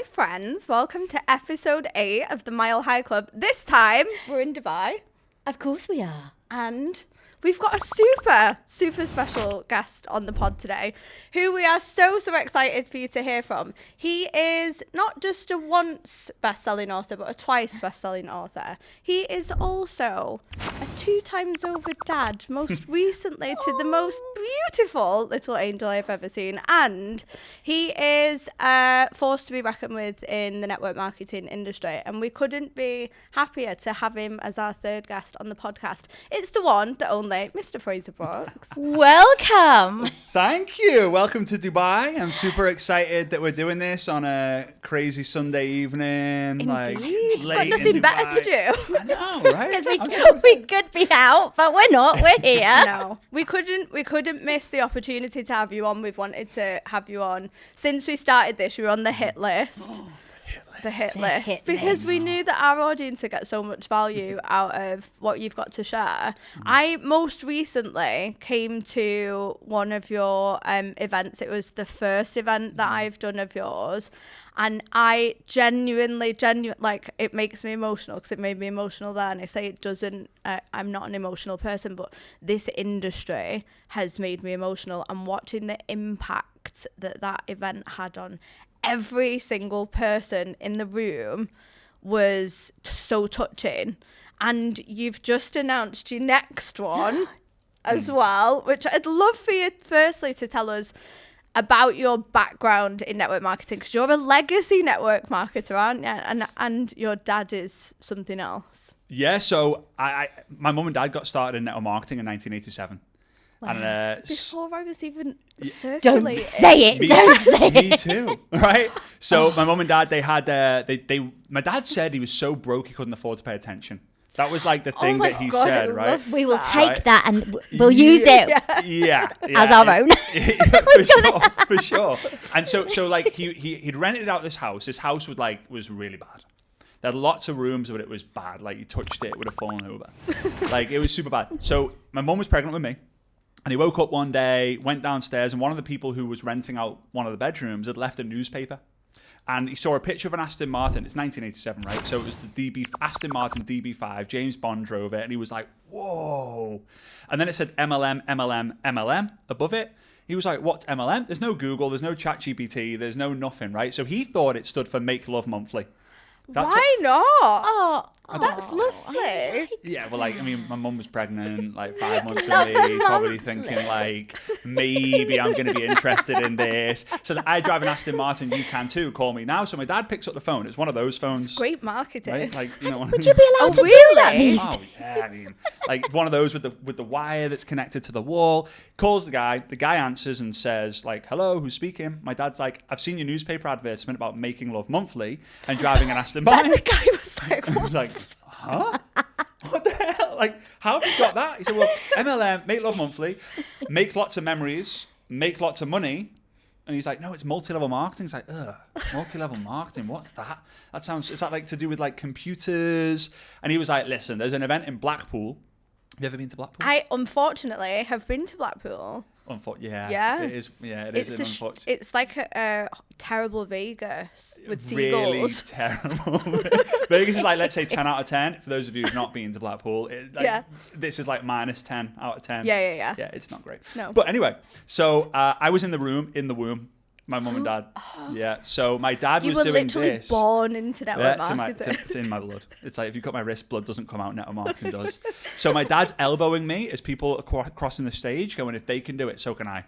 friends, welcome to episode 8 of the Mile High Club. This time, we're in Dubai. Of course we are. And we've got a super special guest on the pod today, who we are so excited for you to hear from. He is not just a once best-selling author, but a twice best-selling author. He is also a 2 times over dad, most recently to the most beautiful little angel I've ever seen. And he is a force to be reckoned with in the network marketing industry. And we couldn't be happier to have him as our 3rd guest on the podcast. It's the one, the only, Mr. Frazer Brooks. Welcome. Thank you. Welcome to Dubai. I'm super excited that we're doing this on a crazy Sunday evening. Indeed. Late Got nothing in better Dubai. to do. I know, right? Because we could be out, but we're not. We're here. No, we couldn't miss the opportunity to have you on. We've wanted to have you on since we started this. You were on the hit list. The hit list, because we knew that our audience would get so much value out of what you've got to share. I most recently came to one of your events. It was the first event that I've done of yours, and I genuinely, like, it makes me emotional because it made me emotional there. And I say it doesn't, I'm not an emotional person, but this industry has made me emotional. And watching the impact that event had on every single person in the room was so touching. And you've just announced your next one as well, which I'd love for you firstly to tell us about your background in network marketing, because you're a legacy network marketer, aren't you? And your dad is something else. Yeah, so my mum and dad got started in network marketing in 1987. Wow. And, before I was even circulating. Don't say it. Don't say it. Me too, right? So my mum and dad, they had, my dad said he was so broke he couldn't afford to pay attention. That was like the thing that he said, right? We will take that and we'll use it yeah, as our own. for sure. And so like he'd rented out this house. This house was really bad. There had lots of rooms, but it was bad. Like you touched it, it would have fallen over. Like it was super bad. So my mum was pregnant with me. And he woke up one day, went downstairs, and one of the people who was renting out one of the bedrooms had left a newspaper. And he saw a picture of an Aston Martin. It's 1987, right? So it was the Aston Martin DB5. James Bond drove it, and he was like, whoa. And then it said MLM, MLM, MLM above it. He was like, what's MLM? There's no Google, there's no ChatGPT, there's no nothing, right? So he thought it stood for Make Love Monthly. Why not? Oh, that's lovely. Yeah, well, like, I mean, my mum was pregnant, like 5 months with me, probably thinking, like, maybe I'm going to be interested in this. So I drive an Aston Martin, you can too, call me now. So my dad picks up the phone. It's one of those phones. It's great marketing. Right? Like, you know, would you be allowed to do that these days? Oh, yeah, I mean, like one of those with the wire that's connected to the wall. Calls the guy answers and says, like, hello, who's speaking? My dad's like, I've seen your newspaper advertisement about Making Love Monthly and driving an Aston Martin. The guy was like, what? I was like, huh? What the hell? Like, how have you got that? He said, well, MLM, Make Love Monthly, make lots of memories, make lots of money. And he's like, no, it's multi-level marketing. He's like, multi-level marketing, what's that? Is that like to do with like computers? And he was like, listen, there's an event in Blackpool. Have you ever been to Blackpool? I unfortunately have been to Blackpool. Yeah. It is. Yeah, it is unfortunate. It's like a terrible Vegas with really seagulls. Terrible. Vegas is like, let's say 10 out of 10. For those of you who've not been to Blackpool, this is like minus 10 out of 10. Yeah. Yeah, it's not great. No. But anyway, so I was in the womb. My mum and dad. Yeah. So my dad was doing this. You were literally born into network marketing. It's in my blood. It's like if you cut my wrist, blood doesn't come out, network marketing does. So my dad's elbowing me as people are crossing the stage, going, if they can do it, so can I.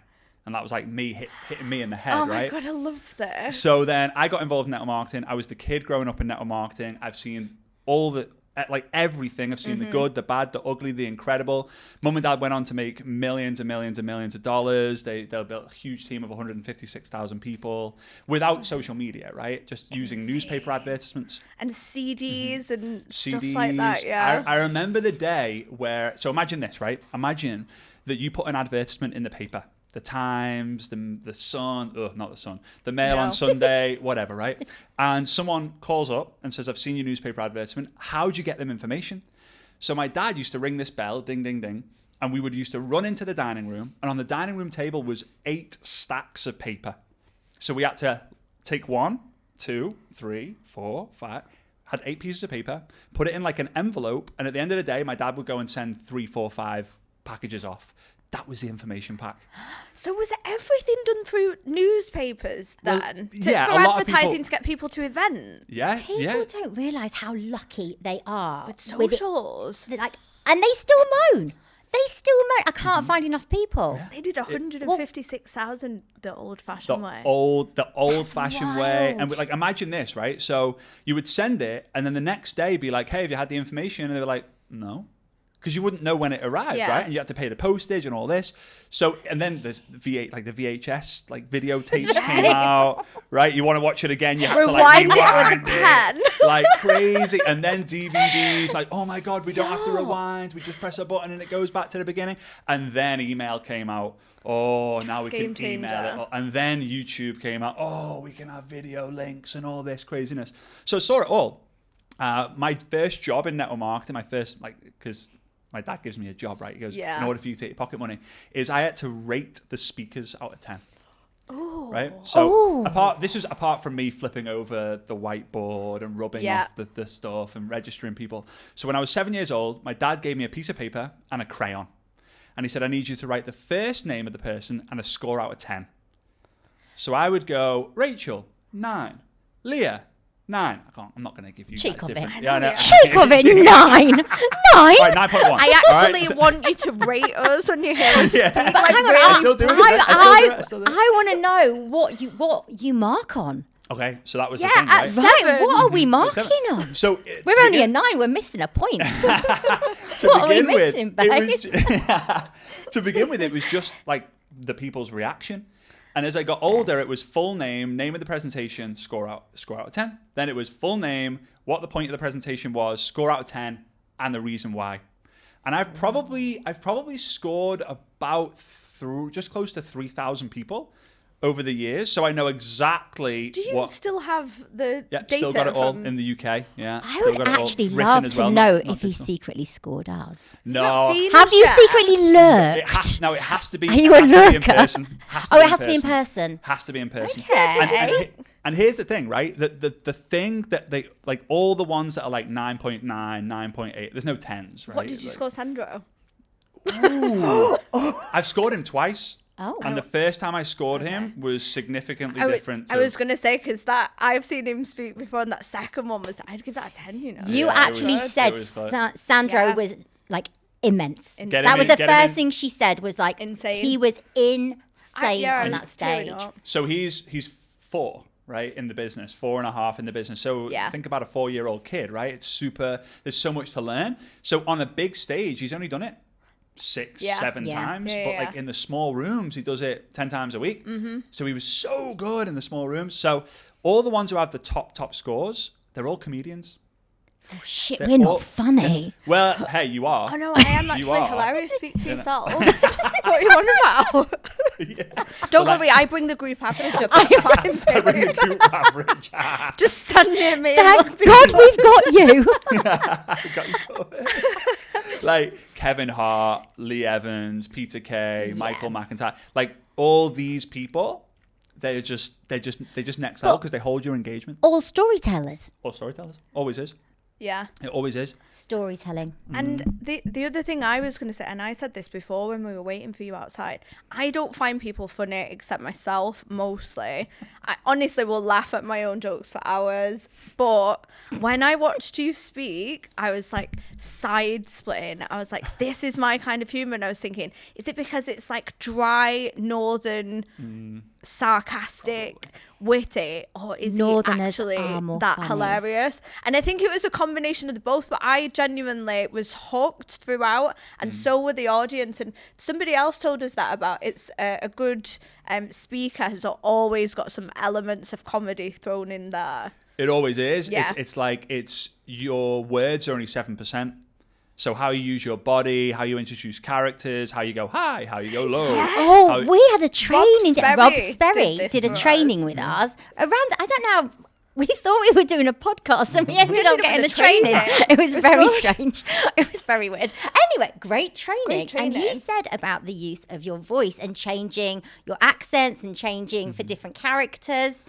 And that was like me hitting me in the head, right? Oh my God, I love this. So then I got involved in network marketing. I was the kid growing up in network marketing. I've seen all the, like everything. I've seen the good, the bad, the ugly, the incredible. Mum and dad went on to make millions and millions and millions of dollars. They built a huge team of 156,000 people without social media, right? Just using newspaper advertisements. And CDs and stuff like that, yeah. I remember the day where, so imagine this, right? Imagine that you put an advertisement in the paper. The Times, the Sun, not the Sun, the Mail on Sunday, whatever, right? And someone calls up and says, I've seen your newspaper advertisement. How'd you get them information? So my dad used to ring this bell, ding, ding, ding, and we would used to run into the dining room, and on the dining room table was 8 stacks of paper. So we had to take one, 2, 3, 4, 5. Had 8 pieces of paper, put it in like an envelope, and at the end of the day, my dad would go and send 3, 4, 5 packages off. That was the information pack. So was everything done through newspapers then? Well, yeah, for a lot of advertising people- to get people to events? Yeah, People don't realise how lucky they are. With with it. socials. They're like, and they still moan. I can't find enough people. They did 156,000 the old-fashioned way. The old-fashioned way. And wild. like, imagine this, right? So you would send it, and then the next day be like, hey, have you had the information? And they were like, no. Because you wouldn't know when it arrived, Yeah. right? And you had to pay the postage and all this. So, and then there's the VHS, like videotapes came out, right? You want to watch it again, you have to like Rewind it with a rewind pen. like crazy. And then DVDs, like, oh my God, we don't have to rewind. We just press a button and it goes back to the beginning. And then email came out. Oh, now we Game can email changer. it. And then YouTube came out. Oh, we can have video links and all this craziness. So I saw it all. My first job in network marketing, because my dad gives me a job, right? He goes, Yeah. in order for you to take your pocket money, is I had to rate the speakers out of 10. Ooh. Right? So this was apart from me flipping over the whiteboard and rubbing off the stuff and registering people. So when I was 7 years old, my dad gave me a piece of paper and a crayon. And he said, I need you to write the first name of the person and a score out of 10. So I would go, Rachel, 9. Leah, 9. I'm not going to give you Cheek guys of it. different. I Yeah, I know. Cheek of it, 9. 9? Right, 9.1. I All right, actually so- want you to rate us when you hear us Yeah. speak. But Like, hang on, really. I still do it. I still do it. I want to know what you mark on. Okay, so that was the Yeah, thing, at right? 7. Right, what are we marking on? So We're only a 9. We're missing a point. What are we missing, babe? To begin with, it was just like the people's reaction. And as I got older, it was full name, name of the presentation, score out of 10. Then it was full name, what the point of the presentation was, score out of 10, and the reason why. And I've probably scored about through just close to 3,000 people over the years, so I know exactly Do you what. still have the Yeah, data still got it all from... in the UK. Yeah, I still would got it all actually written love as to well, know not if he digital. secretly scored ours. No, Seen Have us you yet. secretly lurked? it has to be. Are you a it has to be in lurker? person. It has to be in person. Has to be in person. Okay. And here's the thing, right? The thing that they like, all the ones that are like 9.9, 9.8. There's no 10s, right? What did you Like- score, Sandro? I've scored him twice. Oh. And the first time I scored him was significantly different. I was going to say, because I've seen him speak before, and that second one was, I'd give that a 10, you know. You Yeah, it actually was- said it was close. Sandro Yeah. was like immense. Get That him was in- the get him first in. thing she said was like Insane. he was insane I on was that stage. tearing up. So he's 4, right, in the business, 4.5 in the business. So Yeah. think about a 4-year-old kid, right? It's super. There's so much to learn. So on a big stage, he's only done it 6, Yeah. 7 Yeah. times, Yeah, but yeah. like in the small rooms, he does it 10 times a week. Mm-hmm. So he was so good in the small rooms. So all the ones who have the top scores, they're all comedians. Oh, shit, They're we're all- not funny. Well, hey, you are. Oh, no, I am You actually are. hilarious. Speak for You know. yourself. What are you on about? Yeah. Don't But worry, I bring the group average up. It's fine, I bring baby. the group average. Just stand near me. and Thank look at God me. we've got you. Got you covered. Like Kevin Hart, Lee Evans, Peter Kay, Michael McIntyre, like all these people, they just next level because they hold your engagement. All storytellers. Or storytellers, always is. Yeah. It always is. Storytelling. And the other thing I was going to say, and I said this before when we were waiting for you outside, I don't find people funny except myself, mostly. I honestly will laugh at my own jokes for hours. But when I watched you speak, I was like side splitting. I was like, this is my kind of humour. And I was thinking, is it because it's like dry, northern, sarcastic, witty, or is he Northerners actually are more that funny. hilarious? And I think it was a combination of the both, but I genuinely was hooked throughout, and so were the audience. And somebody else told us that about it's a good speaker has always got some elements of comedy thrown in there. It always is. Yeah. It's like your words are only 7%. So how you use your body, how you introduce characters, how you go high, how you go low. Oh, how- we had a training. Rob Sperry Sperry did did this a for training us. with us around. I don't know. We thought we were doing a podcast and we ended ended up up getting with a a training. training. It was It's very good. strange. It was very weird. Anyway, great training. And he training. said about the use of your voice and changing your accents and changing for different characters.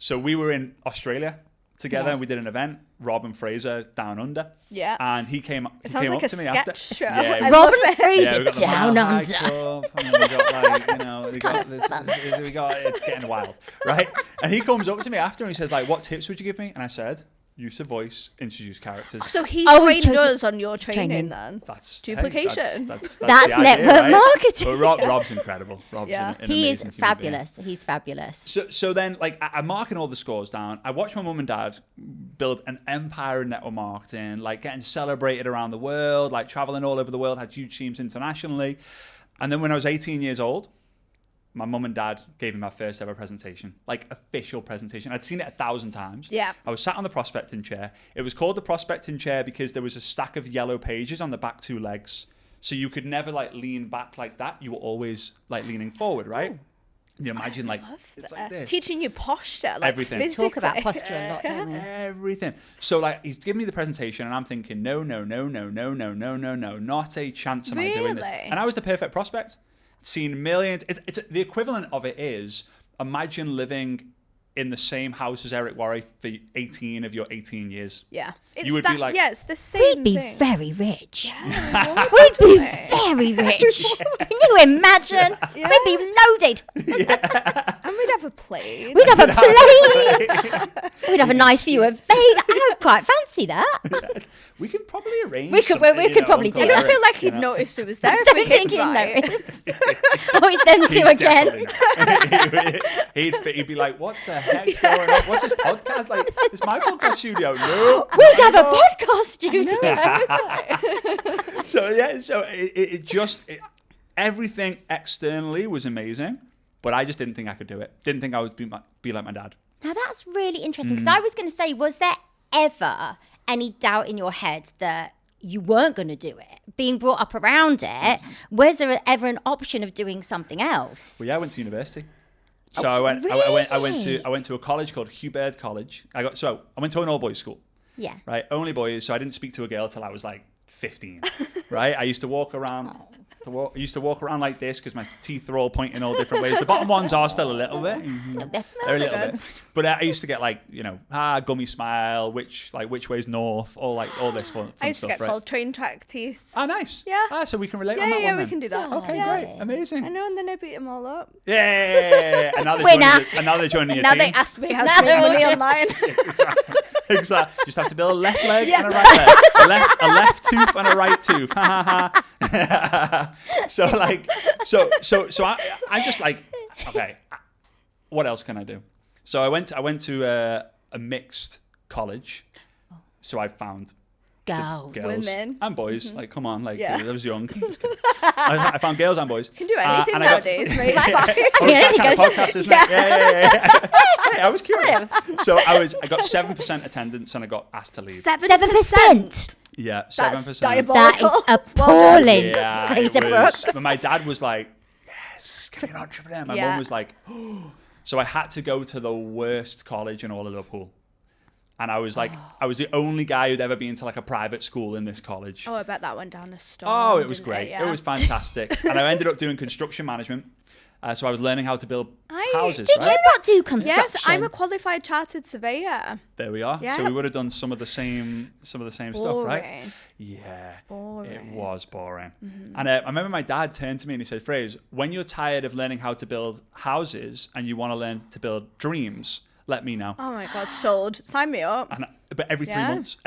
So we were in Australia together, and we did an event. Rob and Frazer down under. Yeah. And he came up Sounds to me like after. a sketch show. Yeah, I Rob love and it. Frazer we got the down Mile High under. Club, and then we got like, you know, we got it's getting wild, right? And he comes up to me after and he says like, what tips would you give me? And I said, use of voice, introduce characters. So he he trained chose us on your training then. That's duplication. That's That's the idea, network right? marketing. But Rob's incredible. Rob's an He is amazing human being. fabulous. He's fabulous. So then, like, I'm marking all the scores down. I watched my mum and dad build an empire in network marketing, like getting celebrated around the world, like traveling all over the world, had huge teams internationally. And then when I was 18 years old, my mum and dad gave me my first ever presentation, like official presentation. I'd seen it 1,000 times. Yeah. I was sat on the prospecting chair. It was called the prospecting chair because there was a stack of yellow pages on the back two legs. So you could never like lean back like that. You were always like leaning forward, right? You imagine like, it's like this. Teaching you posture, like Everything. physically. Talk about posture a lot, don't we? Everything. So like he's giving me the presentation and I'm thinking, no, not a chance am I doing this. Really? And I was the perfect prospect. Seen millions. It's the equivalent of it is imagine living in the same house as Eric Worre for 18 of your 18 years. Yeah. It's You would be like- yeah, it's the same We'd be thing. very rich. Yeah, We'd be very rich. Can you imagine? Yeah. We'd be loaded. and we'd have a plane. We'd have a plane. We'd have a nice view of Vegas. I quite fancy that. We could probably arrange. We could- something, we you could know, probably Uncle do I don't that. Eric, feel like you he'd know. noticed it was there if Don't we think hit he'd right. notice. Oh, it's them two again. He'd be like, what the heck's going on? What's this podcast? Like, it's my podcast studio. No. We'd have a podcast studio. So, yeah, so it just, everything externally was amazing, but I just didn't think I could do it. Didn't think I would be like my dad. Now that's really interesting because I was going to say, was there ever any doubt in your head that you weren't going to do it? Being brought up around it, was there ever an option of doing something else? Well, yeah, I went to university. So I went to a college called Hugh Baird College. I went to an all boys school. Yeah. Right, only boys. So I didn't speak to a girl till I was like 15. Right, I used to walk around. I used to walk around like this because my teeth are all pointing all different ways. The bottom ones are still a little bit. They're a little bit. But I used to get like, you know, gummy smile, which way's north, all this fun I used to stuff, get right? called train track teeth. Oh, nice. Yeah. So we can relate on that Yeah, one we then. can do that. Okay, Yeah. great. Amazing. I know, and then I beat them all up. Yeah. And now they're Winner. joining your Now team. they ask me how Now to make they're money all- online. Exactly. Just have to build a left leg and a right leg. A left tooth and a right tooth. So I'm just like, okay, what else can I do? So I went to a mixed college. So I found Girls. girls Women. and boys. Like, come on, like Yeah. I was young. Just kidding. I found girls and boys. Can do anything and I got- nowadays, mate. It's fine. Oh, it's that anything kind of goes. podcast, isn't it? Yeah. Hey, I was curious. So I got 7% attendance and I got asked to leave. 7%. Yeah, That's 7%. diabolical. That is appalling. Yeah, Frazer it was, Brooks. but my dad was like, yes, get an entrepreneur. My Yeah. mum was like, oh. So I had to go to the worst college in all of Liverpool. And I was like, I was the only guy who'd ever been to like a private school in this college. Oh, I bet that went down a storm. Oh, it was didn't great. Yeah. It was fantastic. And I ended up doing construction management. So I was learning how to build houses. Did right? you not do construction? Yes, I'm a qualified chartered surveyor. There we are. Yeah. So we would have done some of the same stuff, right? Boring. Yeah. Boring. It was boring. And I remember my dad turned to me and he said, Frazer, when you're tired of learning how to build houses and you want to learn to build dreams, let me know. Oh my God, sold. Sign me up. But every 3 Yeah. months,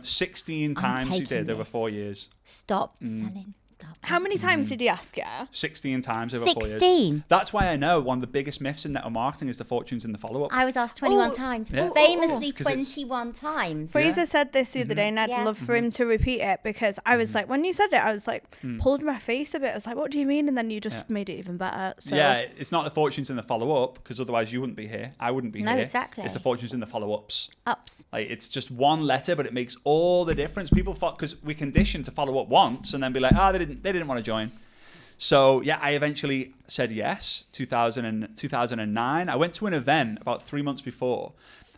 16 times he taking did over this. 4 years. Stop selling. Stop. How many times did he ask you? 16 times over 4 years. 16. That's why I know one of the biggest myths in network marketing is the fortunes in the follow-up. I was asked 21 Oh. times. Yeah. Famously 'Cause it's- 21 times. Fraser said this the other day, and I'd Yeah. love for him to repeat it because I was like, when you said it, I was like, pulled my face a bit. I was like, what do you mean? And then you just made it even better. So. Yeah, it's not the fortunes in the follow-up because otherwise you wouldn't be here. I wouldn't be No, here. exactly. It's the fortunes in the follow-ups. Ups. Like it's just one letter, but it makes all the difference. People because we conditioned to follow up once and then be like, they didn't want to join. So yeah, I eventually said yes. 2009. I went to an event about 3 months before,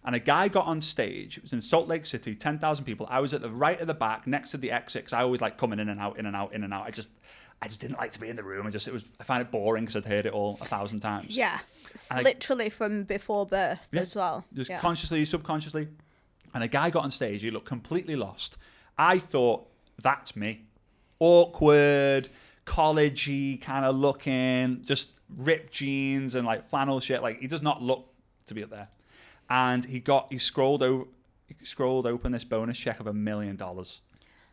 and a guy got on stage. It was in Salt Lake City, 10,000 people. I was at the right of the back, next to the exit. 'Cause I always like coming in and out, in and out, in and out. I just didn't like to be in the room. I find it boring because I'd heard it all 1,000 times. Yeah. It's And literally from before birth as well. Just Yeah. consciously, subconsciously. And a guy got on stage, he looked completely lost. I thought, that's me. Awkward, collegey kind of looking, just ripped jeans and like flannel shit. Like, he does not look to be up there. And he scrolled open this bonus check of $1 million.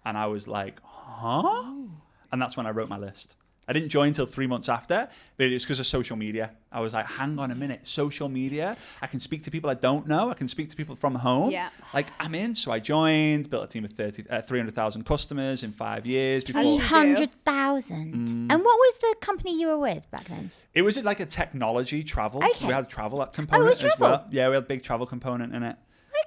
And I was like, huh? And that's when I wrote my list. I didn't join until 3 months after, but it's because of social media. I was like, hang on a minute, social media? I can speak to people I don't know. I can speak to people from home. Yeah. Like, I'm in. So I joined, built a team of 300,000 customers in 5 years. Before. 300,000. And what was the company you were with back then? It was like a technology travel. Okay. We had a travel component was as travel? well. Yeah, we had a big travel component in it.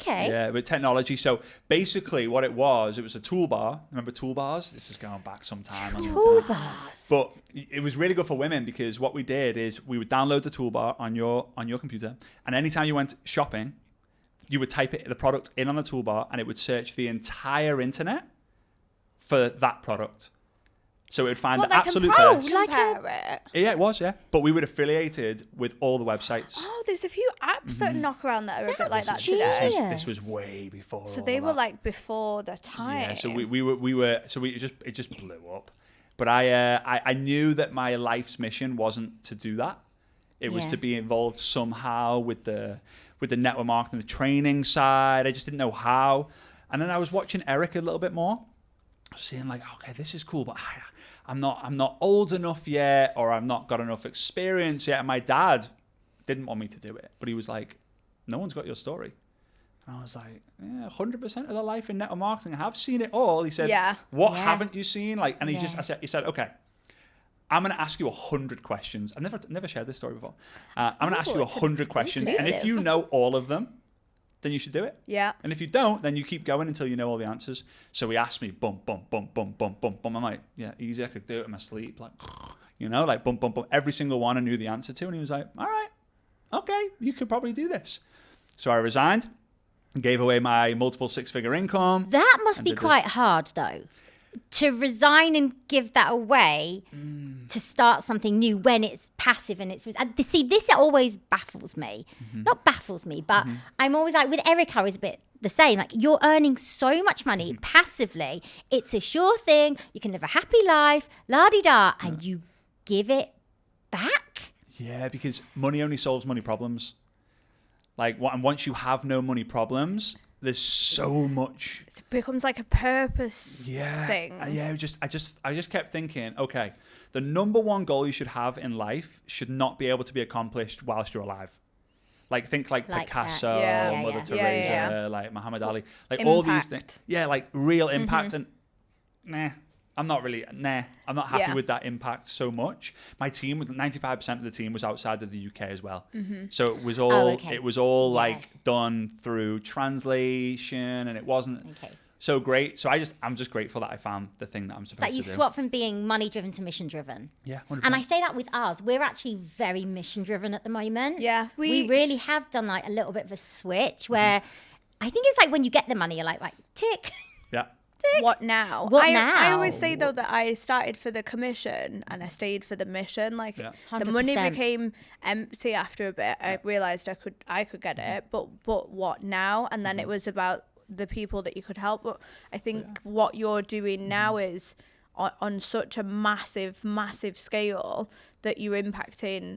Okay. Yeah, with technology. So basically what it was a toolbar. Remember toolbars? This is going back some time. Toolbars. But it was really good for women because what we did is we would download the toolbar on your computer, and anytime you went shopping, you would type the product in on the toolbar, and it would search the entire internet for that product. So it would find the absolute best. It. Yeah, it was, yeah. But we were affiliated with all the websites. Oh, there's a few apps that knock around that are a bit like that genius. today. This was way before. So all they of were that. like before the time. Yeah, so it just blew up. But I knew that my life's mission wasn't to do that. It was to be involved somehow with the network marketing, the training side. I just didn't know how. And then I was watching Eric a little bit more, seeing like, okay, this is cool, but I'm not old enough yet, or I've not got enough experience yet. And my dad didn't want me to do it, but he was like, no one's got your story. And I was like, 100% of the life in network marketing. I have seen it all. He said, what haven't you seen? Like, and he said, okay, I'm going to ask you 100 questions. I've never shared this story before. I'm going to ask you 100 questions. And if you know all of them, then you should do it. Yeah. And if you don't, then you keep going until you know all the answers. So he asked me, bump, bump, bump, bump, bump, bump, bump. I'm like, yeah, easy. I could do it in my sleep. Like, like bump, bump, bump. Every single one I knew the answer to. And he was like, all right, okay, you could probably do this. So I resigned, gave away my multiple six-figure income. That must be quite hard, though, to resign and give that away to start something new when it's passive and it's... See, this always baffles me. Not baffles me, but I'm always like, with Eric, I was a bit the same. Like, you're earning so much money passively. It's a sure thing. You can live a happy life, la-di-da, and you give it back. Yeah, because money only solves money problems. Like, and once you have no money problems, there's so much. It becomes like a purpose thing. Yeah, I just kept thinking, okay, the number one goal you should have in life should not be able to be accomplished whilst you're alive. Like, think like Picasso, Mother Teresa, like Muhammad Ali, like impact. all these things. Yeah, like real impact. And I'm not happy with that impact so much. My team, 95% of the team was outside of the UK as well. So it was all like done through translation, and it wasn't so great. So I'm just grateful that I found the thing that I'm supposed to do. You swap from being money driven to mission driven. Yeah, 100%. And I say that with us. We're actually very mission driven at the moment. Yeah. We really have done like a little bit of a switch where I think it's like when you get the money, you're like tick. Yeah. What now? I always say though that I started for the commission and I stayed for the mission. Like the money became empty after a bit. I realized I could get it, but what now? And then it was about the people that you could help. But I think what you're doing now is on such a massive scale that you're impacting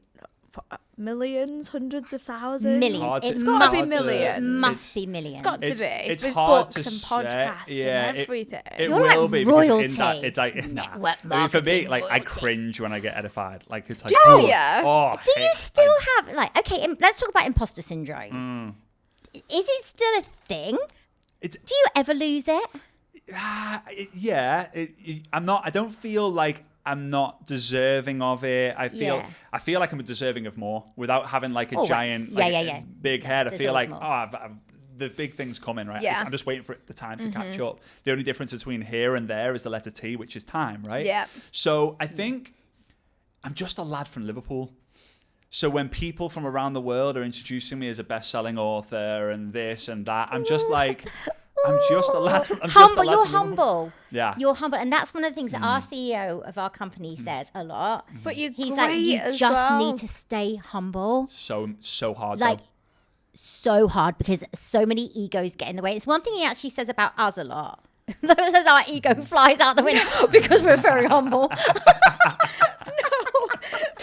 millions, hundreds of thousands. Millions. It's got to be millions. It must be millions. It's got to be. It's with hard books to and podcasts and everything. It You're will like be royalty. because it's like Network I mean, for me, marketing like I royalty. cringe when I get edified. Like it's like, Do you? Do you still have okay? Let's talk about imposter syndrome. Is it still a thing? Do you ever lose it? Yeah, I'm not. I don't feel like I'm not deserving of it. I feel like I'm deserving of more without having like a giant, big head. I feel like the big thing's coming, right? Yeah. I'm just waiting for the time to catch up. The only difference between here and there is the letter T, which is time, right? Yeah. So I think I'm just a lad from Liverpool. So when people from around the world are introducing me as a best-selling author and this and that, I'm just like, I'm just a lad. I'm Humble. Just a lad You're from Liverpool. humble. Yeah. You're humble. And that's one of the things that our CEO of our company says a lot. But you're He's great like, you as just well. need to stay humble. So hard. Like, though. so hard because so many egos get in the way. It's one thing he actually says about us a lot. That says our ego flies out the window because we're very humble. Does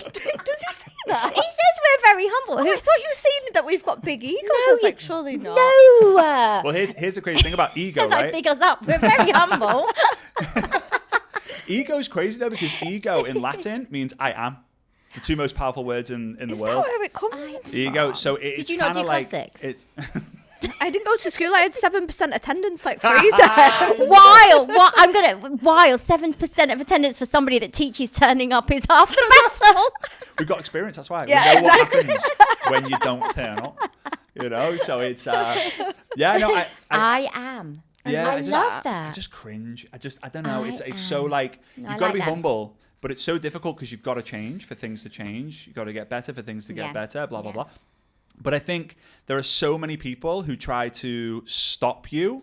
he say that? He says we're very humble. I thought you were saying that we've got big egos. I was like, surely not. No. Well, here's the crazy thing about ego, That's how right? big us up. We're very humble. Ego's crazy though, because ego in Latin means I am. The two most powerful words in the Is world. that where it comes Ego. from? So it's Did you not kinda do like classics? it's. I didn't go to school. I had 7% attendance like Frazer. Wild. Wild. 7% of attendance for somebody that teaches turning up is half the battle. We've got experience. That's why. Yeah, we know what happens when you don't turn up. You know. So it's. Yeah. No. I am. Yeah. I love that. I just cringe. I don't know. It's so like No, you've I got to like be that. humble, but it's so difficult because you've got to change for things to change. You've got to get better for things to get Yeah. better. Blah blah Yeah. blah. But I think there are so many people who try to stop you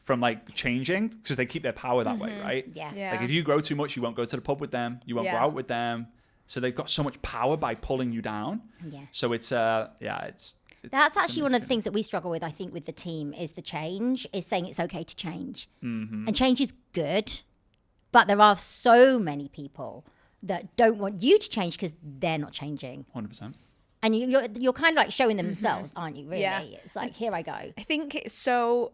from like changing because they keep their power that way, right? Yeah. Yeah. Like if you grow too much, you won't go to the pub with them. You won't go Yeah. out with them. So they've got so much power by pulling you down. Yeah. So it's it's That's actually one of the things that we struggle with, I think, with the team is the change, is saying it's okay to change. Mm-hmm. And change is good, but there are so many people that don't want you to change because they're not changing. 100%. And you're kind of like showing them themselves, aren't you, really? Yeah. It's like, here I go. I think it's so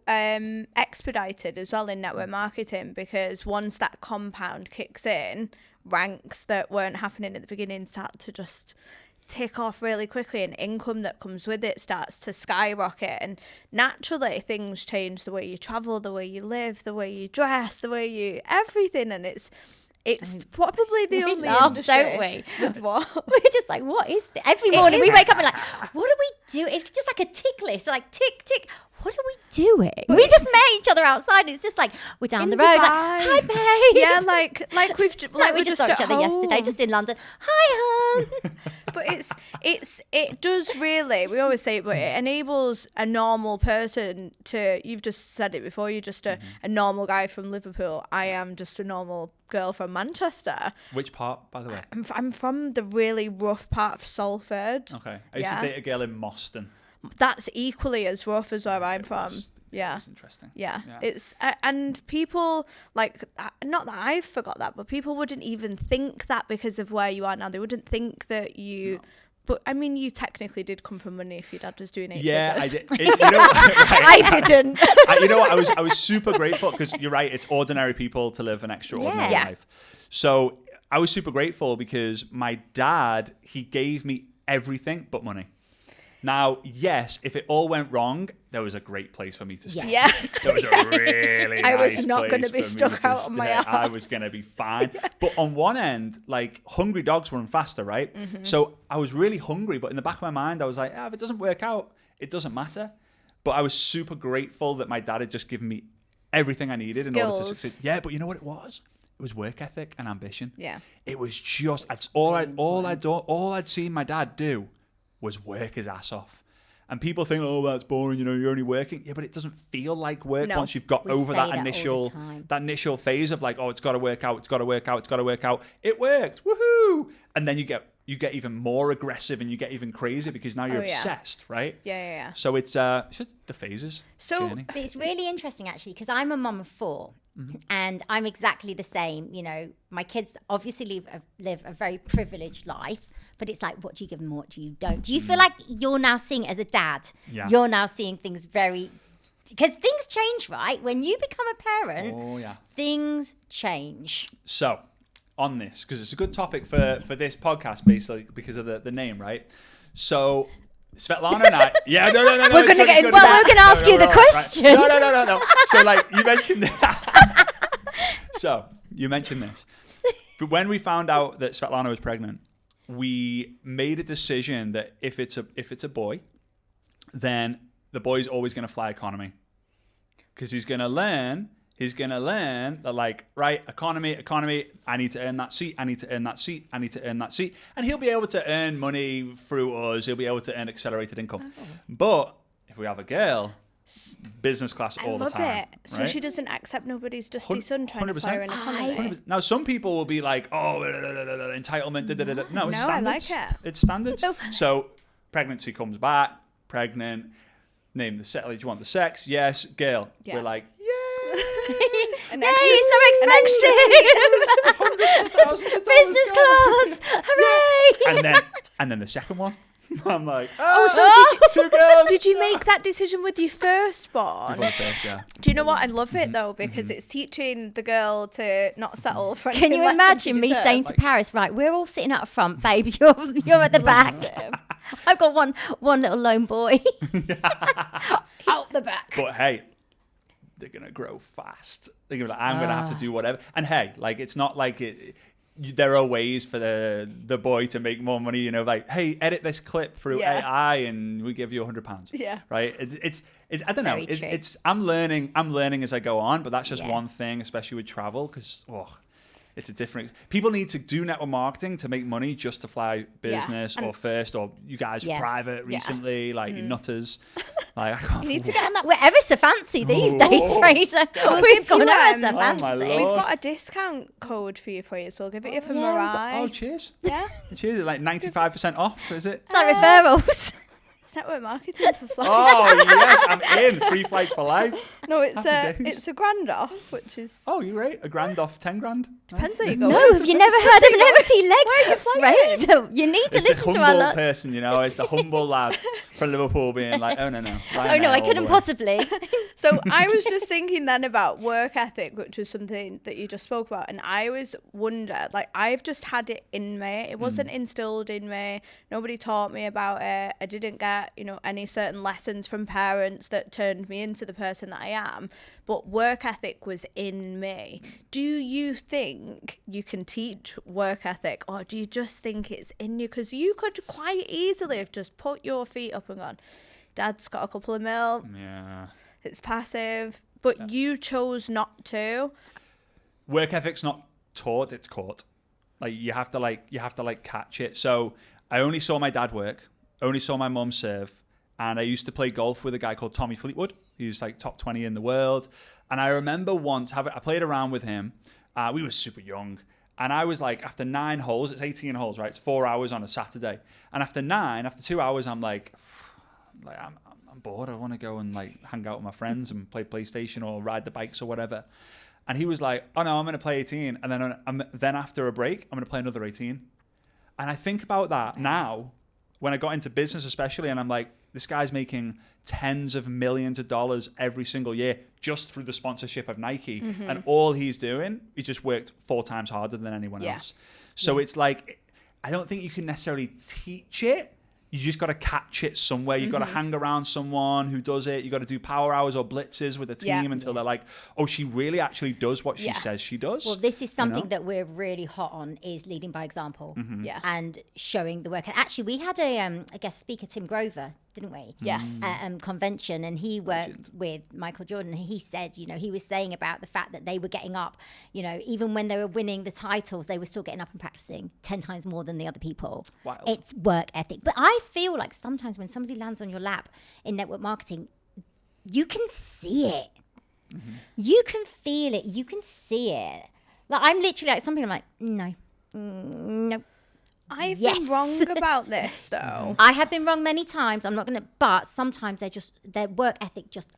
expedited as well in network marketing because once that compound kicks in, ranks that weren't happening at the beginning start to just tick off really quickly, and income that comes with it starts to skyrocket, and naturally things change, the way you travel, the way you live, the way you dress, the way you everything, and it's probably the We only laugh, industry don't we? with what We're just like, what is this? Every morning we wake up and like, what do we do? It's just like a tick list. So like, tick, tick. What are we doing? We just met each other outside. And it's just like, we're down In the road. Like, Dubai. hi, babe. yeah, like we've Like we just saw each other yesterday, just in London. Hi, hon. But it does really, we always say it, but it enables a normal person to, you've just said it before, you're just a normal guy from Liverpool. I am just a normal girl from Manchester. Which part, by the way? I'm from the really rough part of Salford. Okay. I used to date a girl in Moston. That's equally as rough as where I'm It from. was Yeah. interesting. Yeah, it's and people like, not that I've forgot that, but people wouldn't even think that because of where you are now. They wouldn't think that you. No. But I mean, you technically did come from money if your dad was doing 8 Yeah, figures. I did. You know, I didn't. you know what? I was super grateful because you're right. It's ordinary people to live an extraordinary Yeah. life. So I was super grateful because my dad, he gave me everything but money. Now, yes, if it all went wrong, there was a great place for me to stay. Yeah. There was a really I was nice not place gonna be for me stuck to out on my stay. ass. I was going to be fine. But on one end, like, hungry dogs run faster, right? So I was really hungry, but in the back of my mind, I was like, if it doesn't work out, it doesn't matter. But I was super grateful that my dad had just given me everything I needed in order to succeed. Yeah, but you know what it was? It was work ethic and ambition. Yeah. It was just, that's all I'd seen my dad do was work his ass off. And people think, oh, that's boring, you know, you're only working. Yeah, but it doesn't feel like work once you've got We over say that that all initial the time. that initial phase of like, oh, it's got to work out, it's got to work out, it's got to work out. It worked, woohoo! And then you get even more aggressive and you get even crazier because now you're obsessed, right? Yeah. So it's the phases. So journey. But it's really interesting, actually, because I'm a mum of 4. And I'm exactly the same. You know, my kids obviously live a very privileged life, but it's like, what do you give them, what do you don't? Do you feel like you're now seeing, as a dad, you're now seeing things very, because things change, right? When you become a parent, things change. So, on this, because it's a good topic for this podcast, basically, because of the name, right? So, Svetlana and I, no. We're going to get into Well, we're going to ask you the question. Right. No. So, like, you mentioned that. So, you mentioned this. But when we found out that Svetlana was pregnant, we made a decision that if it's a boy, then the boy's always going to fly economy. Because he's going to learn that, like, right, economy, I need to earn that seat, and he'll be able to earn money through us, he'll be able to earn accelerated income. But if we have a girl, business class all the time. I love it. So right? she doesn't accept nobody's dusty son trying to fly her an economy. 100%. Now, some people will be like, oh, entitlement. No, it's standards. I like it. It's standards. So pregnancy comes back, pregnant, name the sex. Do you want the sex? Yes. Girl. Yeah. We're like, yay. So expensive. Business class. Hooray. And then the second one. I'm like, so two girls. did you make that decision with your firstborn? Before the first, yeah. Do you know what? I love it though, because it's teaching the girl to not settle for anything. Can you less imagine than me she deserves? saying to Paris, right, we're all sitting up front, babes, you're at the back. I've got one little lone boy. Out the back. But hey, they're gonna grow fast. They're gonna be like, I'm gonna have to do whatever. And hey, like, it's not like there are ways for the boy to make more money. You know, like, hey, edit this clip through AI, and we give you £100. Yeah, right. It's I don't know. Very true. It's I'm learning as I go on. But that's just one thing, especially with travel, because it's a different. People need to do network marketing to make money just to fly business or first, or you guys were private recently, like you nutters. Like, I can't. you need to get on that. We're ever so fancy these days, Fraser. We've gone ever so fancy. my Lord. We've got a discount code for you, so we'll give it you for Mariah. Oh, cheers. Yeah. Cheers. Like 95% off, is it? It's like referrals. It's network marketing for flights. Oh, yes, I'm in. Free flights for life. No, it's Happy days. it's a grand off, which is Oh, you're right. A grand off 10 grand. depends how you go. No, have you never heard of an empty leg? Where are you flying? Fraser, you need to It's listen the to our humble lot. person, you know. It's the humble lad from Liverpool being like, oh, no. Oh no, I couldn't possibly. So I was just thinking then about work ethic, which was something that you just spoke about, and I always wonder, like, I've just had it in me. It wasn't instilled in me. Nobody taught me about it. I didn't get, any certain lessons from parents that turned me into the person that I am. But work ethic was in me. Do you think you can teach work ethic, or do you just think it's in you? Because you could quite easily have just put your feet up and gone, Dad's got a couple of mil. Yeah. It's passive, but you chose not to. Work ethic's not taught, it's caught. Like, you have to catch it. So I only saw my dad work, only saw my mum serve. And I used to play golf with a guy called Tommy Fleetwood. He's like top 20 in the world. And I remember once I played around with him. We were super young. And I was like, after 9 holes, it's 18 holes, right? It's 4 hours on a Saturday. And after 2 hours, I'm like, I'm bored. I want to go and like hang out with my friends and play PlayStation or ride the bikes or whatever. And he was like, oh no, I'm going to play 18. And then after a break, I'm going to play another 18. And I think about that now, when I got into business especially, and I'm like, this guy's making tens of millions of dollars every single year just through the sponsorship of Nike. And all he's doing, he just worked 4 times harder than anyone else. So it's like, I don't think you can necessarily teach it. You just got to catch it somewhere. You've got to hang around someone who does it. You got to do power hours or blitzes with the team until they're like, oh, she really actually does what she says she does. Well, this is something that we're really hot on, is leading by example and showing the work. And actually, we had a guest speaker, Tim Grover, didn't we? Yes. Convention, and he worked with Michael Jordan. And he said, he was saying about the fact that they were getting up, even when they were winning the titles, they were still getting up and practicing 10 times more than the other people. Wild. It's work ethic. But I feel like sometimes when somebody lands on your lap in network marketing, you can see it. You can feel it. You can see it. Like, I'm literally like, something I'm like, no. I've been wrong about this though. I have been wrong many times. I'm not going to, but sometimes their work ethic just,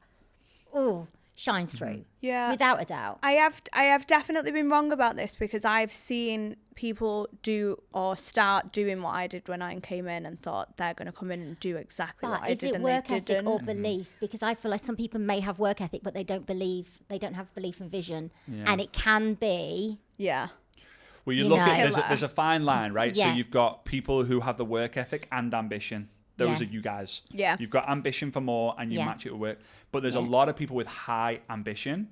shines through. Yeah. Without a doubt. I have definitely been wrong about this, because I've seen people do or start doing what I did when I came in and thought they're going to come in and do exactly what I did, and they didn't. Is it work ethic or belief? Because I feel like some people may have work ethic, but they don't have belief and vision. Yeah. And it can be. Yeah. Well, you look at, there's a fine line, right? Yeah. So you've got people who have the work ethic and ambition. Those are you guys. Yeah. You've got ambition for more and you match it with work. But there's a lot of people with high ambition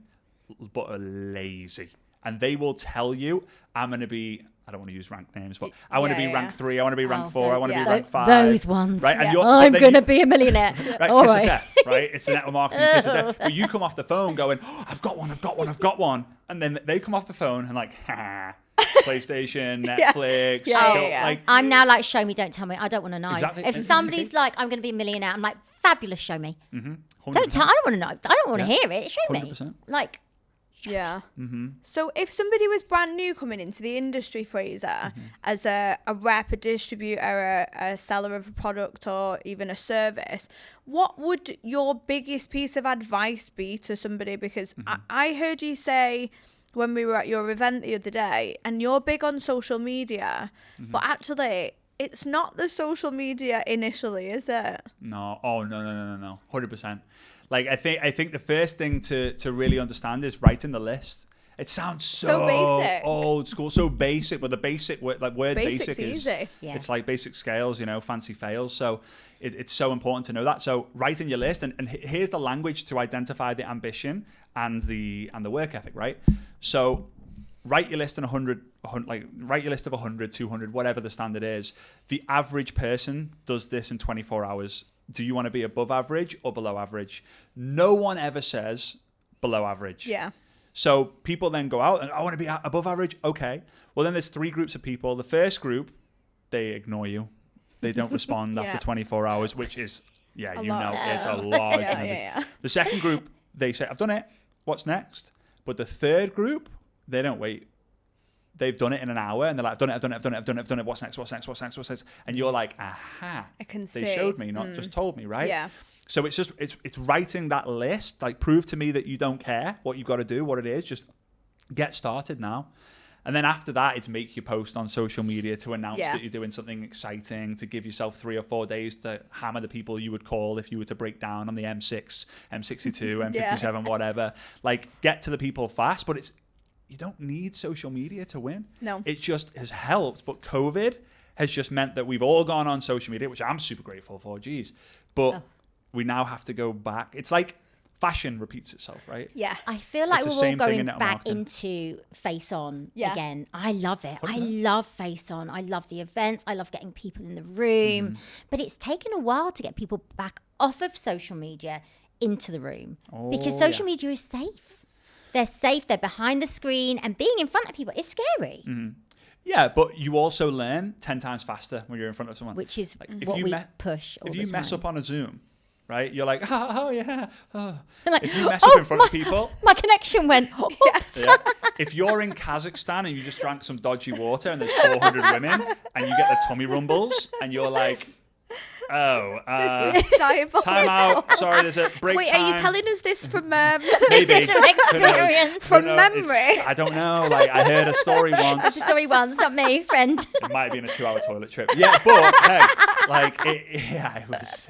but are lazy. And they will tell you, I'm going to be, I don't want to use rank names, but I want to be rank 3, I want to be rank 4, I want to be rank 5. Those ones. Right? And I'm going to be a millionaire. Right? All Kiss right. of death, right? It's the network marketing kiss of death. But you come off the phone going, I've got one. And then they come off the phone and like, PlayStation, Netflix. Yeah. Like, I'm now like, show me, don't tell me. I don't want to know. Exactly. If somebody's like, I'm going to be a millionaire, I'm like, fabulous. Show me. 100%. Don't tell. I don't want to know. I don't want to hear it. Show me. 100%. Like, Yeah. So if somebody was brand new coming into the industry, Fraser, as a rep, a distributor, a seller of a product, or even a service, what would your biggest piece of advice be to somebody? Because I heard you say when we were at your event the other day, and you're big on social media, but actually it's not the social media initially, is it? No. Oh, no. 100%. Like, I think the first thing to really understand is writing the list. It sounds so basic. old school, so basic, but the basic word basic is easy. Yeah. It's like basic scales, fancy fails. So it's so important to know that. So writing your list, and here's the language to identify the ambition and the work ethic, right? So write your list in 100, like write your list of 100, 200, whatever the standard is. The average person does this in 24 hours. Do you want to be above average or below average? No one ever says below average. Yeah. So people then go out and I want to be above average. Okay. Well, then there's 3 groups of people. The first group, they ignore you. They don't respond after 24 hours, which is, it's a lot. Yeah. The second group, they say, I've done it. What's next? But the third group, they don't wait. They've done it in an hour, and they're like, I've done it. What's next? And you're like, aha. I can see. They showed me, not just told me, right? Yeah. So it's writing that list, like prove to me that you don't care what you've got to do, what it is. Just get started now. And then after that, it's make your post on social media to announce that you're doing something exciting, to give yourself 3 or 4 days to hammer the people you would call if you were to break down on the M6, M62, M57, whatever. Like, get to the people fast, but you don't need social media to win. No. It just has helped. But COVID has just meant that we've all gone on social media, which I'm super grateful for, But we now have to go back. It's like fashion repeats itself, right? Yeah. I feel like It's the we're all same thing going in network back marketing. into Face On Yeah. again. I love it. I 100%. love Face On. I love the events. I love getting people in the room. But it's taken a while to get people back off of social media into the room because social media is safe. They're safe. They're behind the screen, and being in front of people is scary. Yeah, but you also learn 10 times faster when you're in front of someone. Which is Like, what we push all If the you time. mess up on a Zoom, right? You're like, oh yeah. Oh. Like, If you mess up in front of people, my connection went. Oops. yeah. If you're in Kazakhstan and you just drank some dodgy water and there's 400 women and you get the tummy rumbles and you're like, Diabolical. time out. Sorry, there's a break Wait, time. are you telling us this from Maybe. It's an Who knows? experience. From Who knows? memory? I don't know. Like, I heard a story once. That's a story once, not me, friend. It might have been a 2-hour toilet trip. Yeah, but hey, like, it was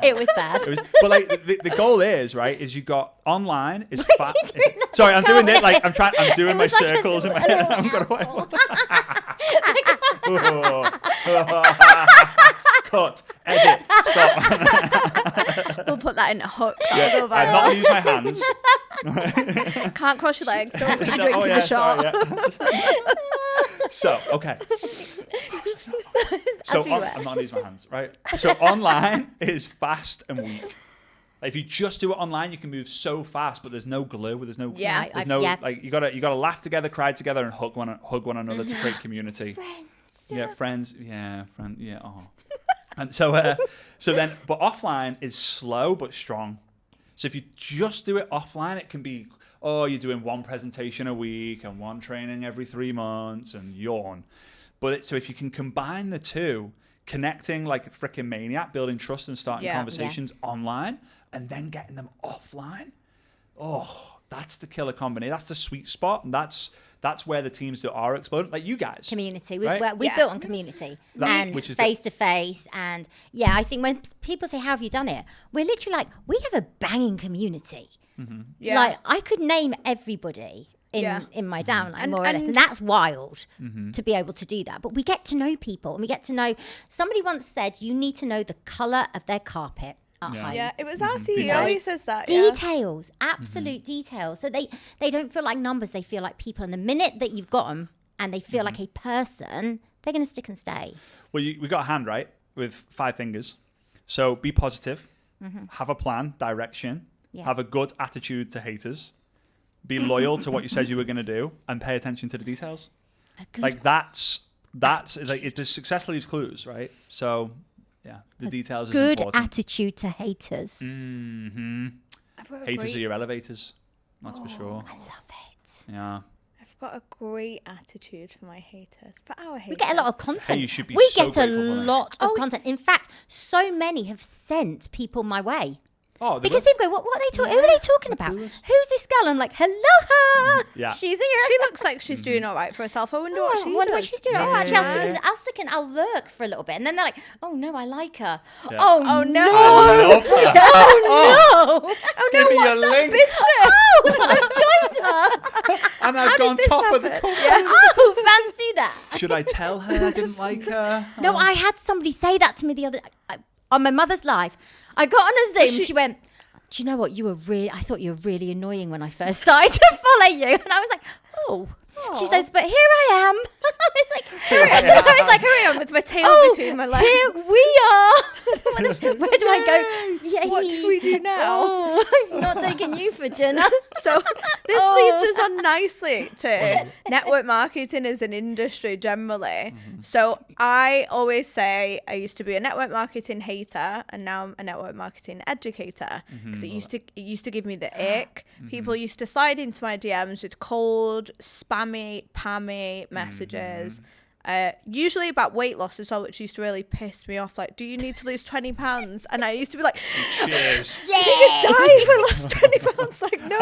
It was bad. but like the goal is right. Is you got online is fast. Sorry, I'm doing it. Like I'm doing my was like circles in my a head. little I'm gonna cut, edit, stop. We'll put that in a hook. Yeah, That'll go I'm not viral. gonna use my hands. Can't cross your legs. Don't put your No, drink in the shot. sorry, yeah. So okay. So As we were. I'm not gonna use my hands, right? So online is fast and weak. Like if you just do it online, you can move so fast, but there's no glue. There's no. Yeah, There's no like you gotta laugh together, cry together, and hug one another to create community. Friends. Yeah, friends. Yeah, friend. Yeah. Oh. And so then, but offline is slow but strong. So if you just do it offline, it can be, you're doing one presentation a week and one training every 3 months and yawn. But so if you can combine the two, connecting like a freaking maniac, building trust and starting conversations online and then getting them offline, that's the killer combination. That's the sweet spot. And that's where the teams that are exploding, like you guys. Community. Right? We built on community and which is face to face. And yeah, I think when people say, how have you done it? We're literally like, we have a banging community. Yeah. Like I could name everybody in my downline, more or less. And that's wild to be able to do that. But we get to know people and we get to know, somebody once said, you need to know the colour of their carpet at home. Yeah, it was our CEO who says that. Yeah. Details, absolute details. So they don't feel like numbers, they feel like people. And the minute that you've got them and they feel like a person, they're going to stick and stay. Well, we got a hand, right, with 5 fingers. So be positive, have a plan, direction, have a good attitude to haters, be loyal to what you said you were going to do, and pay attention to the details. Like that's like the success leaves clues, right? So Yeah, the details is Good important. attitude to haters. I've got a Haters great- are your elevators. That's for sure. I love it. Yeah. I've got a great attitude for my haters, for our haters. We get a lot of content. Hey, you should be we so get a grateful for that. lot of content. In fact, so many have sent people my way. Oh, Because people go, what are they talking? Who are they talking about? clueless. Who's this girl? I'm like, hello. Yeah. She's here. She looks like she's doing all right for herself. I wonder what she wonder does. what she's doing. Yeah, Oh, yeah, actually, yeah, I'll stick in. I'll lurk for a little bit, and then they're like, "Oh no, I like her." Yeah. Oh no. I love her. Oh no! Oh Give no, me what's your that link. business? I joined her. And I've gone this top of the happen? cover. Oh, fancy that. Should I tell her I didn't like her? No, I had somebody say that to me the other on my mother's live. I got on a Zoom. She went, "Do you know what? I thought you were really annoying when I first started to follow you." And I was like, "Oh." She says, "But here I am." It's like, Here I am with my tail between my legs. Here we are. Where do I go? Yeah, What do we do now? Oh, I'm not taking you for dinner. So this leads us on nicely to network marketing as an industry generally. So I always say I used to be a network marketing hater, and now I'm a network marketing educator, because it used to give me the ick. People used to slide into my DMs with cold, spammy, pammy messages. Usually about weight loss as well, which used to really piss me off. Like, do you need to lose 20 pounds? And I used to be like, Cheers. you could die if I lost 20 pounds. Like, no,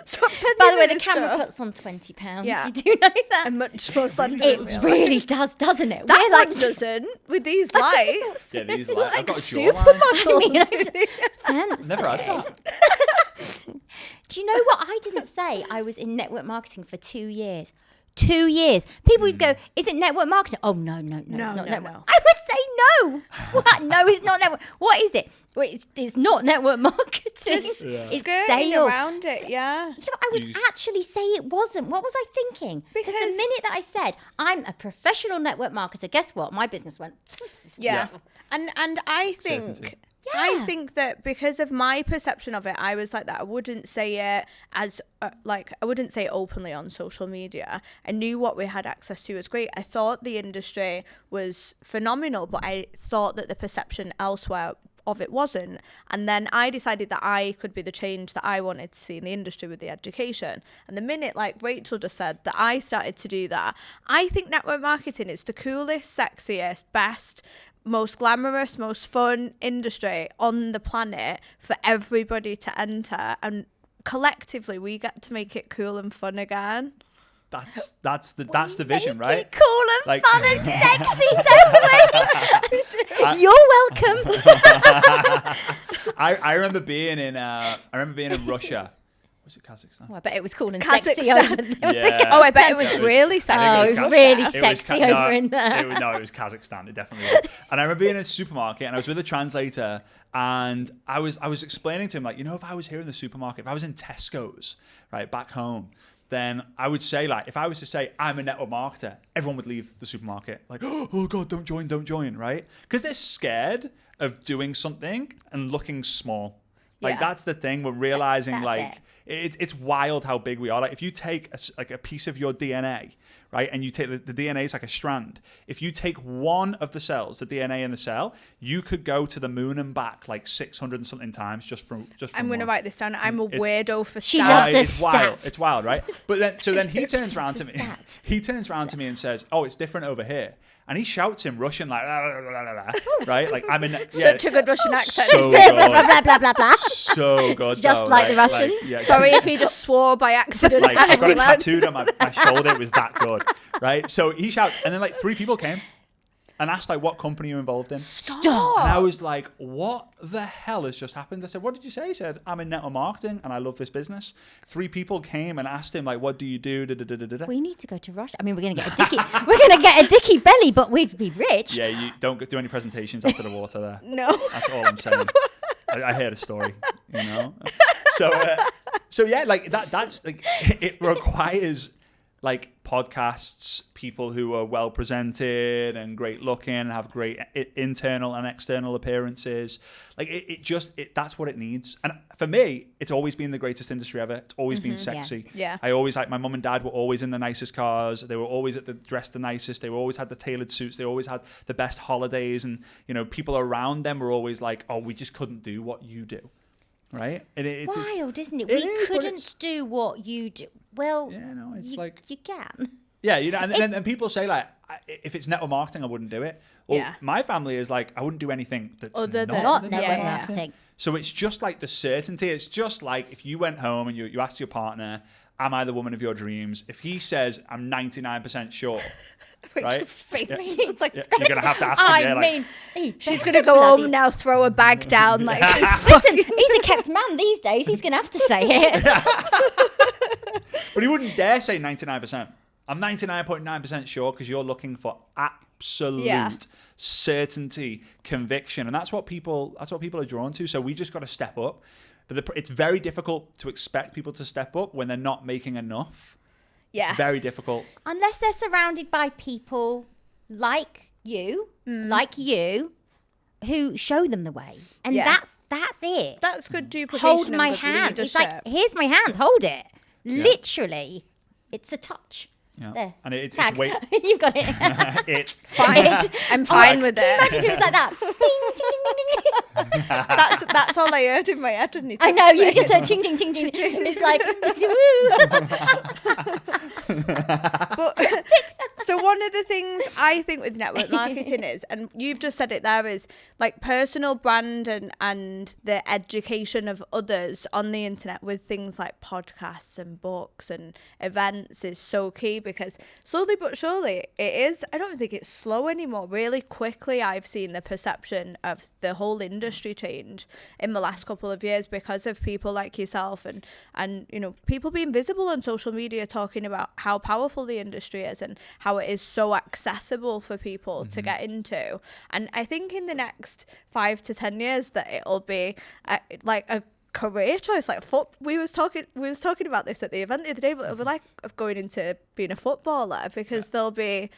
stop sending By the way, me the this camera stuff. puts on 20 pounds. Yeah. You do know that? I'm much more slender. It really does, doesn't it? That We're one doesn't, with these lights. Yeah, these lights. I've got a jawline. Supermodels. fancy. Never had that. Do you know what I didn't say? I was in network marketing for 2 years. 2 years. People would go, "Is it network marketing?" Oh, no, it's not no, network. no. I would say no. What? No, it's not network. What is it? Well, it's not network marketing. Just It's skirting sales. around it, yeah. Yeah, but I would actually say it wasn't. What was I thinking? Because the Because- minute that I said, "I'm a professional network marketer," guess what? My business went. Yeah. And I think Certainty. I think that because of my perception of it, I was like that. I wouldn't say it as I wouldn't say it openly on social media. I knew what we had access to was great. I thought the industry was phenomenal, but I thought that the perception elsewhere of it wasn't. And then I decided that I could be the change that I wanted to see in the industry with the education. And the minute, like Rachel just said, that I started to do that, I think network marketing is the coolest, sexiest, best, most glamorous, most fun industry on the planet for everybody to enter, and collectively we get to make it cool and fun again. That's the vision, Make right? it cool and Like- fun and sexy, don't we? You're welcome. I remember being in Russia. Was it Kazakhstan? Oh, I bet it was cool and sexy Kazakhstan. over there. Yeah. Oh, I bet it was It was- really sexy. Oh, it was really sexy over in there. It was Kazakhstan. It definitely was. And I remember being in a supermarket, and I was with a translator, and I was explaining to him, like, if I was here in the supermarket, if I was in Tesco's, right, back home, then I would say, like, if I was to say I'm a network marketer, everyone would leave the supermarket. Like, oh God, don't join, right? Because they're scared of doing something and looking small. Like, Yeah. that's the thing. We're realizing, That's like, it's wild how big we are. Like, if you take a piece of your DNA, right, and you take the DNA is like a strand. If you take one of the cells, the DNA in the cell, you could go to the moon and back like 600 and something times just from I'm going to one. write this down. I'm a It's- weirdo for She stats. loves a It's wild. stat. It's wild, right? But then he turns around to It's me. a stat. He turns around to me and says, "Oh, it's different over here." And he shouts in Russian like, "La, la, la, la, la," right? Like, I'm in Such a good Russian accent. so blah, good. blah, blah, blah, blah. So good. Just though, like the Russians. yeah, Sorry if he just swore by accident. like I've got it Anyone. tattooed on my shoulder. It was that good, right? So he shouts, and then like 3 people came and asked like what company you're involved in. Stop. And I was like, what the hell has just happened? I said, what did you say? He said, I'm in network marketing and I love this business. 3 people came and asked him like, what do you do? Da, da, da, da, da. We need to go to Russia. I mean, we're going to get a dicky. We're going to get a dicky belly, but we'd be rich. Yeah, you don't do any presentations after the water there. No. That's all I'm saying. I heard a story, So yeah, like that's like it requires like podcasts, people who are well presented and great looking and have great internal and external appearances. Like that's what it needs. And for me, it's always been the greatest industry ever. It's always been sexy. Yeah. I always, like, my mum and dad were always in the nicest cars. They were always dressed the nicest. They always had the tailored suits. They always had the best holidays. And, you know, people around them were always like, oh, we just couldn't do what you do. Right? It's wild, isn't it? It We is, couldn't do what you do. Well, yeah, no, it's like you can. Yeah, you know, and people say, like, if it's network marketing, I wouldn't do it. Well, my family is like, I wouldn't do anything that's Other than not network network marketing. marketing. So it's just like the certainty. It's just like if you went home and you asked your partner, am I the woman of your dreams? If he says, I'm 99% sure, right? It's like, You're going to have to ask him. I mean, she's going to go home now, throw a bag down. Like, listen, he's a kept man these days. He's going to have to say it. But he wouldn't dare say 99%. I'm 99.9% sure, because you're looking for absolute certainty, conviction, and that's what people are drawn to. So we just got to step up. But it's very difficult to expect people to step up when they're not making enough. yeah, It's very difficult. Unless they're surrounded by people like you, who show them the way. And that's it. That's good duplication. Hold and my good hand. It's leadership. like, here's my hand. Hold it. Literally. It's a touch. Yeah. There. And it's Tag. wait. You've got it. It's fine. I'm fine with it. Imagine doing it like that. Ding, ding, ding, ding, ding. That's all I heard in my head. Didn't it? I know, you just heard ching, ching, ching, ching. It's like, But so one of the things I think with network marketing is, and you've just said it there, is like personal brand and the education of others on the internet with things like podcasts and books and events is so key, because slowly but surely it is. I don't think it's slow anymore. Really quickly, I've seen the perception of the whole industry change in the last couple of years because of people like yourself and you know, people being visible on social media talking about how powerful the industry is and how it is so accessible for people to get into. And I think in the next 5 to 10 years that it'll be like a career choice, like we was talking about this at the event the other day, but it'll be like of going into being a footballer, because there'll be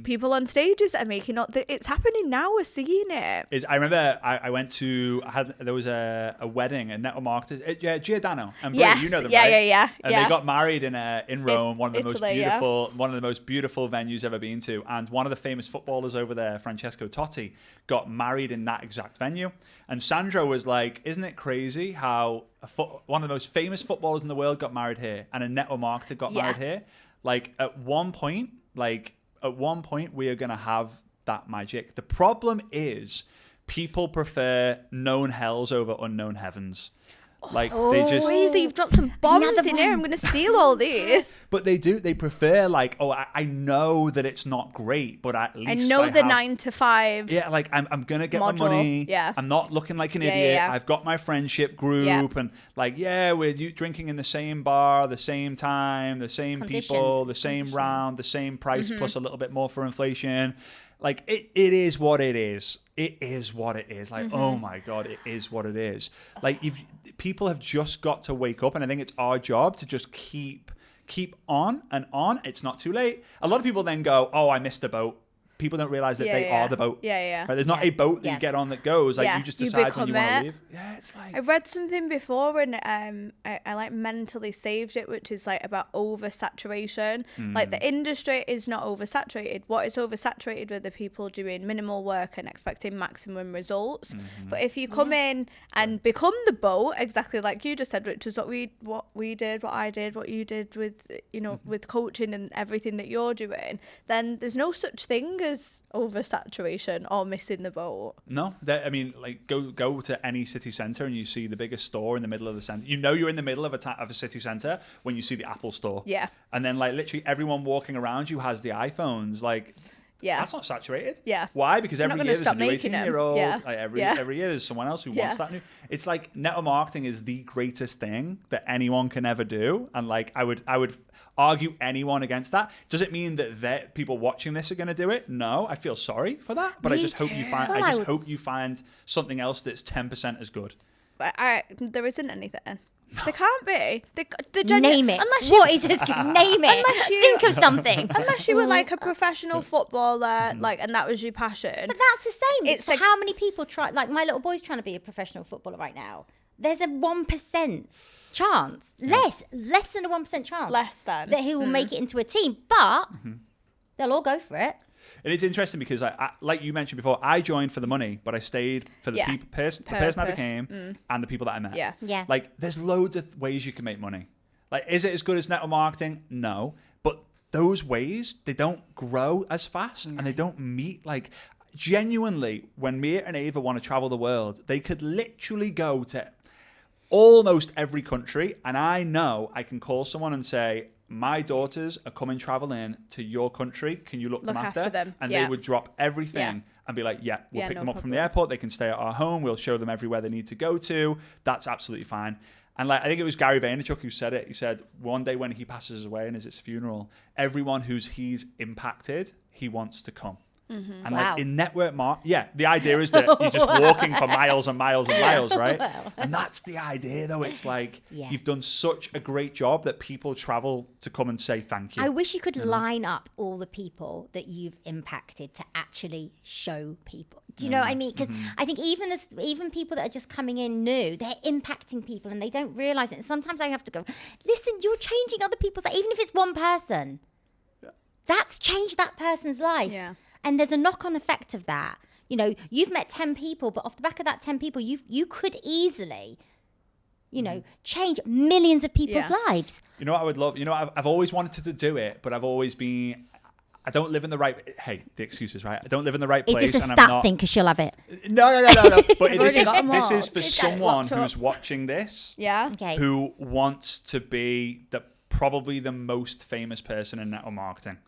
people on stages that are making it's happening now. We're seeing it. I remember I went to, there was a wedding, a network marketer, Giordano and Brie, Yes. you know them, Yeah, right? yeah. And they got married in Rome, one of the Italy, most beautiful venues ever been to. And one of the famous footballers over there, Francesco Totti, got married in that exact venue. And Sandro was like, "Isn't it crazy how one of the most famous footballers in the world got married here, and a network marketer got married here? Like at one point, we are going to have that magic. The problem is people prefer known hells over unknown heavens." Like they just Crazy, you've dropped some bombs Another in here. I'm going to steal all these. But they prefer like, oh, I know that it's not great, but at least I know the have, 9 to 5. Yeah, like I'm gonna get model, my money. yeah. I'm not looking like an Yeah, idiot. yeah. I've got my friendship group, Yeah. and like, we're drinking in the same bar, the same time, the same people, the same round, the same price plus a little bit more for inflation. Like it is what it is. It is what it is. Like, oh my God, it is what it is. Like people have just got to wake up, and I think it's our job to just keep on and on. It's not too late. A lot of people then go, oh, I missed the boat. People don't realize that they are the boat. Yeah. Right? There's not a boat that you get on that goes. Like you just decide when you want to leave. Yeah, it's like I read something before, and I like mentally saved it, which is like about oversaturation. Like the industry is not oversaturated. What is oversaturated with the people doing minimal work and expecting maximum results. But if you come in and become the boat, exactly like you just said, which is what we did, what I did, what you did with with coaching and everything that you're doing, then there's no such thing as oversaturation or missing the boat. No, I mean, like go to any city centre and you see the biggest store in the middle of the centre. You know you're in the middle of a city centre when you see the Apple store. Yeah. And then like literally everyone walking around you has the iPhones. Like, that's not saturated. Yeah. Why? Because every year there's a new 18-year-old. Yeah. Like every year there's someone else who wants that new. It's like network marketing is the greatest thing that anyone can ever do. And like I would argue anyone against that. Does it mean that people watching this are going to do it? No, I feel sorry for that. But I just hope you find something else that's 10% as good. There isn't anything. They can't be. Name it. What is this? Name it. Unless you think of something. Unless you were like a professional footballer, like, and that was your passion. But that's the same. It's like, how many people try? Like my little boy's trying to be a professional footballer right now. There's a 1% chance, less than a 1% chance, that he will make it into a team. But they'll all go for it. And it's interesting because, I, like you mentioned before, I joined for the money, but I stayed for the person I became and the people that I met. Yeah. Like, there's loads of ways you can make money. Like, is it as good as network marketing? No. But those ways, they don't grow as fast and they don't meet. Like, genuinely, when Mia and Ava want to travel the world, they could literally go to almost every country. And I know I can call someone and say, my daughters are coming traveling to your country. Can you look them after them? And they would drop everything and be like, we'll pick them up from the airport. They can stay at our home. We'll show them everywhere they need to go to. That's absolutely fine. And like, I think it was Gary Vaynerchuk who said it. He said one day when he passes away and is his funeral, everyone he's impacted, he wants to come. And like in network the idea is that you're just walking for miles and miles and miles, right? And that's the idea, though. It's like you've done such a great job that people travel to come and say thank you. I wish you could line up all the people that you've impacted to actually show people. Do you know what I mean? Because I think even people that are just coming in new, they're impacting people and they don't realize it. And sometimes I have to go, listen, you're changing other people's life. Even if it's one person, that's changed that person's life. Yeah. And there's a knock-on effect of that. You know, you've met 10 people, but off the back of that 10 people, you could easily, change millions of people's lives. You know what I would love? You know, I've always wanted to do it, but I've always been... I don't live in the right... Hey, the excuses, right? I don't live in the right place. Is this a stat thing? Because she'll have it. No. But this is for someone who's watching this. Yeah. Okay. Who wants to be probably the most famous person in network marketing.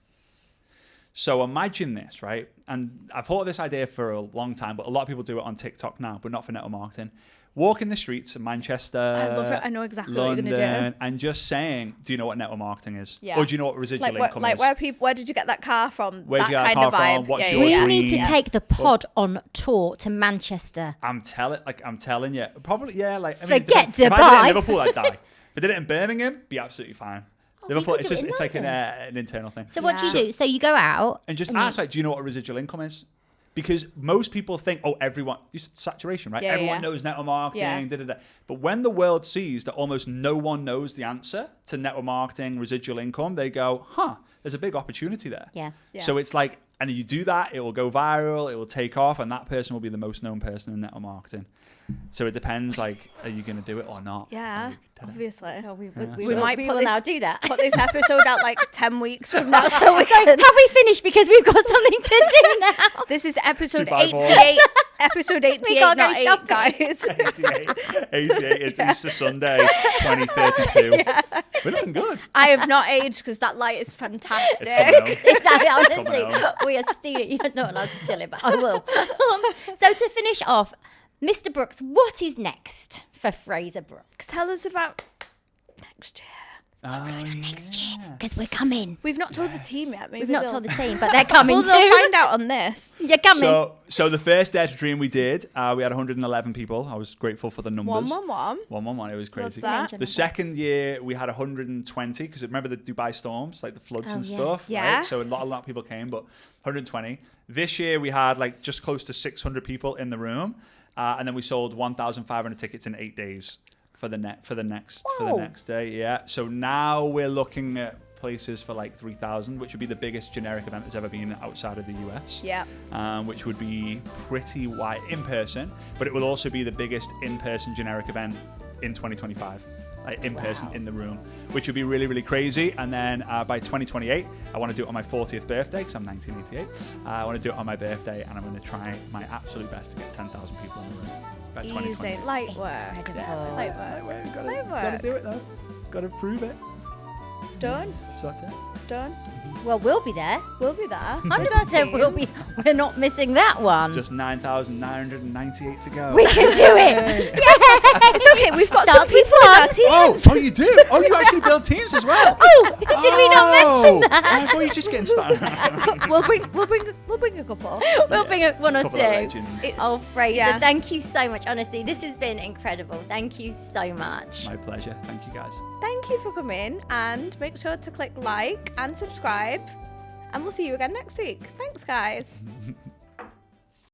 So imagine this, right? And I've thought of this idea for a long time, but a lot of people do it on TikTok now, but not for network marketing. Walk in the streets of Manchester, I love it. I know exactly London, what you're going to do. and just saying, do you know what network marketing is? Yeah. Or do you know what residual income is? Where did you get that car from? Where did you get kind that of car vibe. from? What's Yeah, your We dream? need to take the pod on tour to Manchester. I'm telling you. Probably, yeah. Like, Forget Dubai. If I did it Dubai. in Liverpool, I'd die. If I did it in Birmingham, be absolutely fine. Liverpool, could do it in it's like London. an internal thing. So what do you do? So you go out and just ask, like, do you know what residual income is? Because most people think, everyone, it's saturation, right? Everyone knows network marketing, But when the world sees that almost no one knows the answer to network marketing, residual income, they go, there's a big opportunity there. Yeah. So it's like, and you do that, it will go viral, it will take off, and that person will be the most known person in network marketing. So it depends, like, are you going to do it or not? Yeah, obviously. Oh, we will now do that. Put this episode out like 10 weeks from now. So Have we finished? Because we've got something to do now. This is episode 2x4. 88. Episode 88, can't go not 8, shopping. guys. 88, it's Easter Sunday, 2032. We're looking good. I have not aged because that light is fantastic. Exactly. Coming Honestly, home. we are stealing. You're not allowed to steal it, but I will. So to finish off, Mr. Brooks, what is next for Frazer Brooks? Tell us about next year. What's going on next year? Because we're coming. We've not told the team yet. Maybe We've not they'll- told the team, but they're coming Well, too. they'll find out on this. You're coming. So the first Dare to Dream we did, we had 111 people. I was grateful for the numbers. 111. 111, it was crazy. Loves that. The second year we had 120 because remember the Dubai storms, like the floods and yes. stuff. Yeah. Right? So a lot of people came, but 120. This year we had like just close to 600 people in the room, and then we sold 1,500 tickets in 8 days for the next day. Yeah. So now we're looking at places for like 3,000, which would be the biggest generic event that's ever been outside of the US. Yeah. Which would be pretty wide in person, but it will also be the biggest in-person generic event in 2025. Like in person in the room, which would be really, really crazy. And then by 2028, I want to do it on my 40th birthday because I'm 1988. I want to do it on my birthday, and I'm going to try my absolute best to get 10,000 people in the room by 2028. Easy. Light work. Incredible. Light work. Gotta Light work. do it though. Gotta prove it. Done. So that's it. Done. Well, we'll be there. We'll be there. 100% we'll be. We're not missing that one. Just 9,998 to go. We can do it. It's okay. We've got Starts some people with on our one. team. Oh, you do? Oh, you actually build teams as well. Oh, did we not mention that? I thought you were just getting started. We'll bring a a couple. We'll bring up one or Couple two. of legends. Oh, Frazer, Yeah. thank you so much. Honestly, this has been incredible. Thank you so much. My pleasure. Thank you, guys. Thank you for coming, and make sure to click like and subscribe, and we'll see you again next week. Thanks, guys.